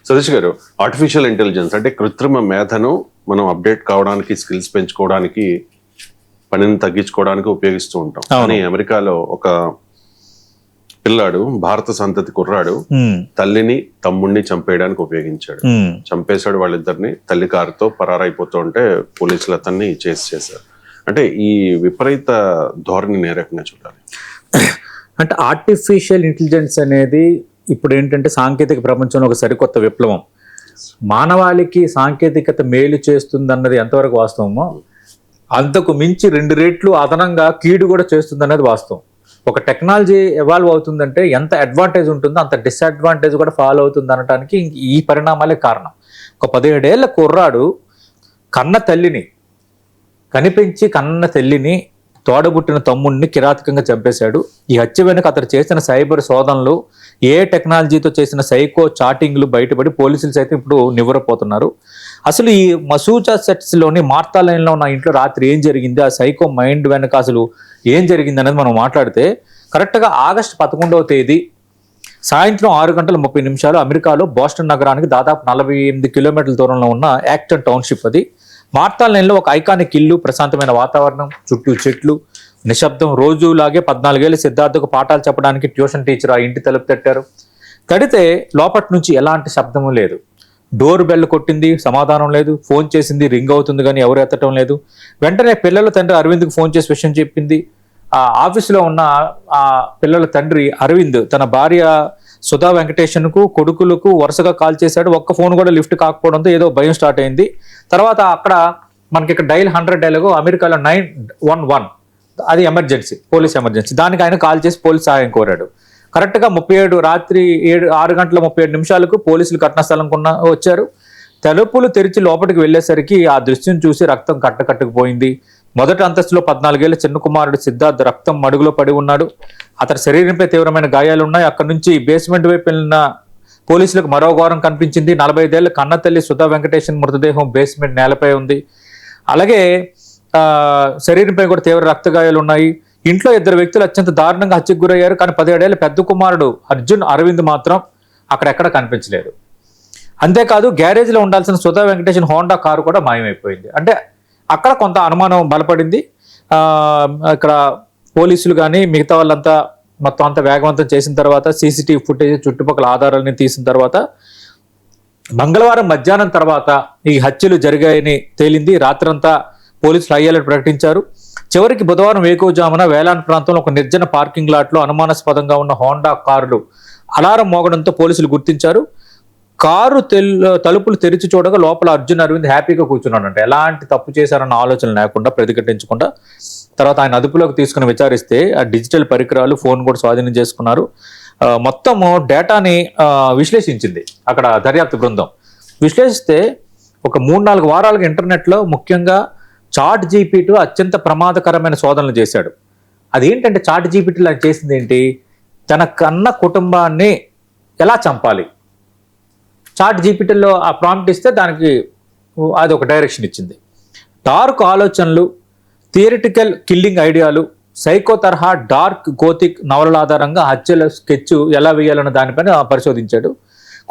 సతీష్ గారు, artificial intelligence అంటే కృత్రిమ మేధను మనం అప్డేట్ కావడానికి, స్కిల్స్ పెంచుకోవడానికి, పనిని తగ్గించుకోవడానికి ఉపయోగిస్తూ ఉంటాం. కానీ అమెరికాలో ఒక పిల్లాడు, భారత సంతతి కుర్రాడు, తల్లిని తమ్ముడిని చంపేయడానికి ఉపయోగించాడు. చంపేశాడు వాళ్ళిద్దరిని. తల్లి కారుతో పరారైపోతూ ఉంటే పోలీసులు అతన్ని చేశారు. అంటే ఈ విపరీత ధోరణి ఏ రకంగా చూడాలి? అంటే ఆర్టిఫిషియల్ ఇంటెలిజెన్స్ అనేది ఇప్పుడు ఏంటంటే సాంకేతిక ప్రపంచంలో ఒక సరికొత్త విప్లవం. మానవాళికి సాంకేతికత మేలు చేస్తుంది అన్నది ఎంతవరకు వాస్తవమో అంతకు మించి 2 రెట్లు అదనంగా కీడు కూడా చేస్తుంది అన్నది వాస్తవం. ఒక టెక్నాలజీ ఎవాల్వ్ అవుతుందంటే ఎంత అడ్వాంటేజ్ ఉంటుందో అంత డిసడ్వాంటేజ్ కూడా ఫాలో అవుతుంది అనడానికి ఈ పరిణామాలే కారణం. ఒక 17 ఏళ్ల కుర్రాడు కనిపించి కన్న తల్లిని, తోడబుట్టిన తమ్ముడిని కిరాతకంగా చంపేశాడు. ఈ హత్య వెనుక అతను చేసిన సైబర్ శోధనలు, ఏ టెక్నాలజీతో చేసిన సైకో చాటింగ్లు బయటపడి పోలీసులు సైతం ఇప్పుడు నివ్వరపోతున్నారు. అసలు ఈ మసూచాసెట్స్లోని మార్తా లైన్లో ఉన్న ఇంట్లో రాత్రి ఏం జరిగింది, ఆ సైకో మైండ్ వెనక అసలు ఏం జరిగింది అనేది మనం మాట్లాడితే, కరెక్ట్గా ఆగస్టు 11వ తేదీ సాయంత్రం 6:30 అమెరికాలో బోస్టన్ నగరానికి దాదాపు 48 కిలోమీటర్ల దూరంలో ఉన్న యాక్టన్ టౌన్షిప్. అది మార్తా లైన్లో ఒక ఐకానిక్ ఇల్లు, ప్రశాంతమైన వాతావరణం, చుట్టూ చెట్లు, నిశ్శబ్దం. రోజులాగే 14 ఏళ్ల సిద్ధార్థకు పాఠాలు చెప్పడానికి ట్యూషన్ టీచర్ ఆ ఇంటి తలుపు తట్టారు. తడితే లోపటి నుంచి ఎలాంటి శబ్దము లేదు. డోర్ బెల్ కొట్టింది, సమాధానం లేదు. ఫోన్ చేసింది, రింగ్ అవుతుంది కానీ ఎవరు ఎత్తడం లేదు. వెంటనే పిల్లల తండ్రి అరవింద్కి ఫోన్ చేసి విషయం చెప్పింది. ఆ ఆఫీసులో ఉన్న ఆ పిల్లల తండ్రి అరవింద్ తన భార్య సుధా వెంకటేషన్కు, కొడుకులకు వరుసగా కాల్ చేశాడు. ఒక్క ఫోన్ కూడా లిఫ్ట్ కాకపోవడంతో ఏదో భయం స్టార్ట్ అయింది. తర్వాత అక్కడ మనకి ఇక్కడ డైల్ 100 డైలాగు, అమెరికాలో 911 అది ఎమర్జెన్సీ, పోలీస్ ఎమర్జెన్సీ. దానికి ఆయన కాల్ చేసి పోలీస్ సహాయం కోరాడు. కరెక్ట్గా రాత్రి 6:37 పోలీసులు ఘటనా స్థలం వచ్చారు. తలుపులు తెరిచి లోపలికి వెళ్ళేసరికి ఆ దృశ్యం చూసి రక్తం కట్టకట్టుకుపోయింది. మొదటి అంతస్తులో 14 ఏళ్ల చిన్న కుమారుడు సిద్ధార్థ్ రక్తం మడుగులో పడి ఉన్నాడు. అతని శరీరంపై తీవ్రమైన గాయాలు ఉన్నాయి. అక్కడి నుంచి బేస్మెంట్ వైపు వెళ్ళిన పోలీసులకు మరో ఘోరం కనిపించింది. 45 ఏళ్ల కన్న తల్లి సుధా వెంకటేషన్ మృతదేహం బేస్మెంట్ నేలపై ఉంది. అలాగే శరీరంపై కూడా తీవ్ర రక్త గాయాలు ఉన్నాయి. ఇంట్లో 2 వ్యక్తులు అత్యంత దారుణంగా హత్యకు గురయ్యారు. కానీ 17 ఏళ్ల పెద్ద కుమారుడు అరవింద్ మాత్రం అక్కడెక్కడ కనిపించలేదు. అంతేకాదు గ్యారేజ్లో ఉండాల్సిన సుధా వెంకటేషన్ హోండా కారు కూడా మాయమైపోయింది. అంటే అక్కడ కొంత అనుమానం బలపడింది. ఇక్కడ పోలీసులు కానీ మిగతా వాళ్ళంతా మొత్తం అంతా వేగవంతం చేసిన తర్వాత, సీసీటీవీ ఫుటేజ్, చుట్టుపక్కల ఆధారాలని తీసిన తర్వాత మంగళవారం మధ్యాహ్నం తర్వాత ఈ హత్యలు జరిగాయని తేలింది. రాత్రంతా పోలీసులు హై అలర్ట్ ప్రకటించారు. చివరికి బుధవారం వేకువజామున వేలాన్ ప్రాంతంలో ఒక నిర్జన పార్కింగ్ లాట్లో అనుమానాస్పదంగా ఉన్న హోండా కారులు అలారం మోగడంతో పోలీసులు గుర్తించారు. కారు తలుపులు తెరిచి చూడగా లోపల అరవింద్ హ్యాపీగా కూర్చున్నాడంట. ఎలాంటి తప్పు చేశారన్న ఆలోచన లేకుండా, ప్రతిఘటించకుండా. తర్వాత ఆయన అదుపులోకి తీసుకుని విచారిస్తే ఆ డిజిటల్ పరికరాలు, ఫోన్ కూడా స్వాధీనం చేసుకున్నారు. మొత్తము డేటాని విశ్లేషించింది అక్కడ దర్యాప్తు బృందం. విశ్లేషిస్తే ఒక 3-4 వారాలుగా ఇంటర్నెట్లో, ముఖ్యంగా చాట్ జీపీటీ అత్యంత ప్రమాదకరమైన శోధనలు చేశాడు. అదేంటంటే చాట్ జీపీటీలో ఆయన చేసింది ఏంటి, తన కన్న కుటుంబాన్ని ఎలా చంపాలి. చాట్ జీపీటీలో ఆ ప్రాంప్ట్ ఇస్తే దానికి అది ఒక డైరెక్షన్ ఇచ్చింది. డార్క్ ఆలోచనలు, థియరిటికల్ కిల్లింగ్ ఐడియాలు, సైకో తరహా డార్క్ గోతిక్ నవలల ఆధారంగా హత్యల స్కెచ్ ఎలా వేయాలన్న దానిపైన పరిశోధించాడు.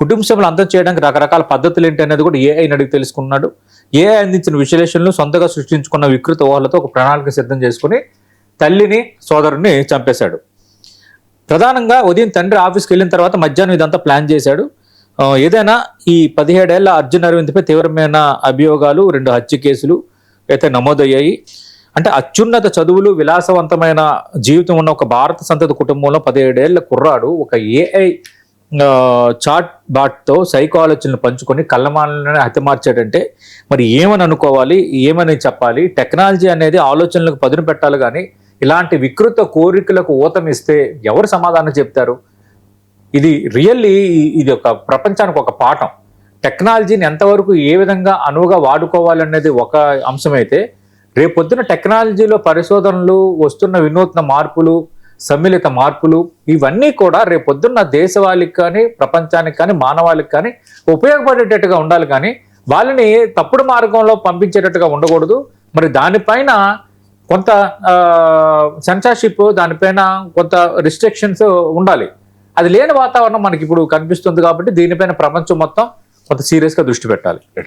కుటుంబ సభ్యులు అంతం చేయడానికి రకరకాల పద్ధతులు ఏంటి అనేది కూడా ఏఐని అడిగి తెలుసుకున్నాడు. ఏఐ అందించిన విశ్లేషణలు సొంతగా సృష్టించుకున్న వికృత ఊహలతో ఒక ప్రణాళిక సిద్ధం చేసుకుని తల్లిని, సోదరుని చంపేశాడు. ప్రధానంగా ఉదయం తండ్రి ఆఫీస్కి వెళ్ళిన తర్వాత మధ్యాహ్నం ఇదంతా ప్లాన్ చేశాడు. ఏదైనా ఈ 17 ఏళ్ల అరవింద్పై తీవ్రమైన అభియోగాలు, 2 హత్య కేసులు అయితే నమోదయ్యాయి. అంటే అత్యున్నత చదువులు, విలాసవంతమైన జీవితం ఉన్న ఒక భారత సంతతి కుటుంబంలో 17 ఏళ్ల కుర్రాడు ఒక ఏఐ చాట్ బాట్తో సైకో ఆలోచనలు పంచుకొని కళ్ళమాలని హత్యమార్చాడంటే మరి ఏమని అనుకోవాలి, ఏమని చెప్పాలి? టెక్నాలజీ అనేది ఆలోచనలకు పదును పెట్టాలి, కానీ ఇలాంటి వికృత కోరికలకు ఊతమిస్తే ఎవరు సమాధానం చెప్తారు? ఇది ఇది ఒక ప్రపంచానికి ఒక పాఠం. టెక్నాలజీని ఎంతవరకు ఏ విధంగా అనువుగా వాడుకోవాలనేది ఒక అంశమైతే, రేపొద్దున టెక్నాలజీలో పరిశోధనలు, వస్తున్న వినూత్న మార్పులు, సమ్మిళిత మార్పులు, ఇవన్నీ కూడా రేపొద్దున్న దేశవాళికి కానీ, ప్రపంచానికి కానీ, మానవాళికి కానీ ఉపయోగపడేటట్టుగా ఉండాలి, కానీ వాళ్ళని తప్పుడు మార్గంలో పంపించేటట్టుగా ఉండకూడదు. మరి దానిపైన కొంత సెన్సార్షిప్, దానిపైన కొంత రిస్ట్రిక్షన్స్ ఉండాలి. అది లేని వాతావరణం మనకి ఇప్పుడు కనిపిస్తుంది. కాబట్టి దీనిపైన ప్రపంచం మొత్తం కొంత సీరియస్గా దృష్టి పెట్టాలి.